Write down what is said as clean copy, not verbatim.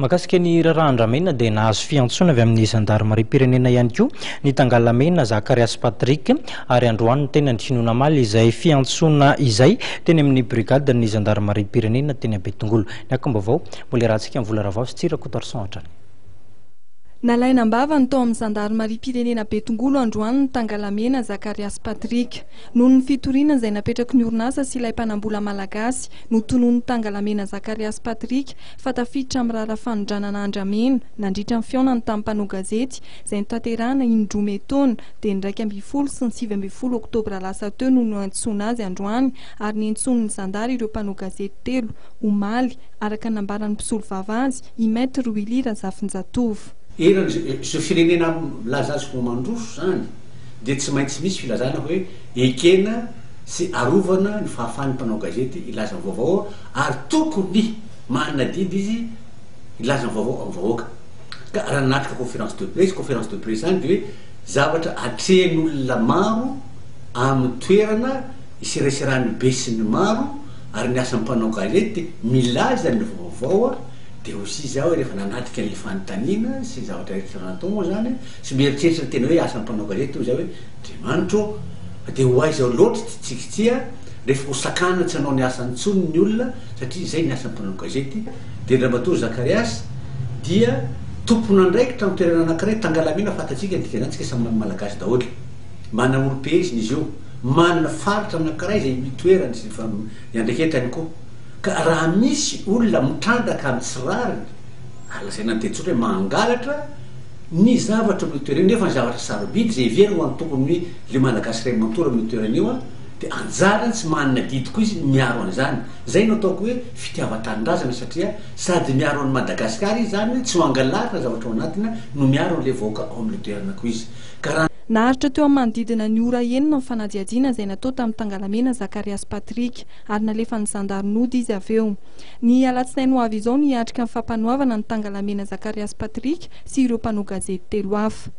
Mahakasika ny raharaha Andramena dia nahazo fiantsona avy amin'ny zandarmarim-pirenena ihany koa ny Tangalamena Zakarias Patrick, ary androany no tena ny finoana maly izay fiantsona izay teny amin'ny brigade ny zandarmarim-pirenena teny Betongolo. Ny akombavao mbola rahantsika amin'ny vola ravao sy tsirako Tarson hatrany. Nalaina ambavany tao amin'ny zandarmarim-pirenena Betongolo androany ny Tangalamena Zakarias Patrick noho ny fitoriana izay napetraky ny orinasa sy ilay mpanambola malagasy no tonon'ny Tangalamena Zakarias Patrick fa tafiditra amin'ny raharaha fanondranana Andramena nandritra ny fiaonany tamin'ny mpanao gazety izay notanterahana indroa taona dia ny 12 sy ny 17 oktobra lasa teo no antsoina azy androany, ary niantson'ny zandary ireo mpanao gazety telo omaly araka nambaran'ny mpisolo vavazy i Maître Willy Razafinjatovo. Zo firenena lazazoko mandroso zany dia tsy maintsy misy filazana hoe ekena sy arovana ny fahafahan'ny mpanao gazety ilaza ny vaovao, ary tokony manana didy izy ilaza ny vaovao amin'ny vahoaka. Ka raha natrika conférence de presse zany dia hoe zavatra atrehan'olona maro amin'ny toerana iseraserahan'ny be sy ny maro, ary ny asan'ny mpanao gazety milaza ny vaovao. Dia aussi zao rehefa nanatrika ny fanontaniana sy zavatra rehetra natao moa zany sy mieritreritra tena hoe asan'ny mpanao gazety zao hoe Andriamanitro dia ho aiza loatra tsikitsia rehefa ho sakana tsy hanao ny asan'ny tsony ny olona satria izay ny asan'ny mpanao gazety. Dia Andriamatoa Zakarias dia tompona andraikitra amin'ny toerana anankiray Tangalamena, fantatsika dikanantsika samy malagasy daholo, manana olo-pehiziny izy io, manana faritra anankiray izay mitoerany sy iandraiketany koa. Ka raha misy olona mitrandraka amin'ny tsirariny alasaina nytetsotra hoe mangalatra ny zavatra amin'ny toerana nefa ny zavatra sarobidy izay very ho antokony le malagasy iray manontolo amin'ny toerana io dia anjarany tsy manana didy koa izy miaro an'izany. Zay no ataoko hoe fitiavan-tanindrazana, satria sady miaro an'i Madagasikara izy zany tsy ho angalarina zavatra ao anatiny no miaro an'ilay vahoaka ao amin'ny toerana koa izy. Naharitra teo amin'ny manodidina ny ora enina ny fanadihadiana izay natao tamin'ny Tangalamena Zakarias Patrick, ary nalefa ny zandarin'ody izy avy eo. Ny alatsinainy ho avy izao niatrika ny fampanohavana ny Tangalamena Zakarias Patrick sy ireo mpanao gazety telo hafa.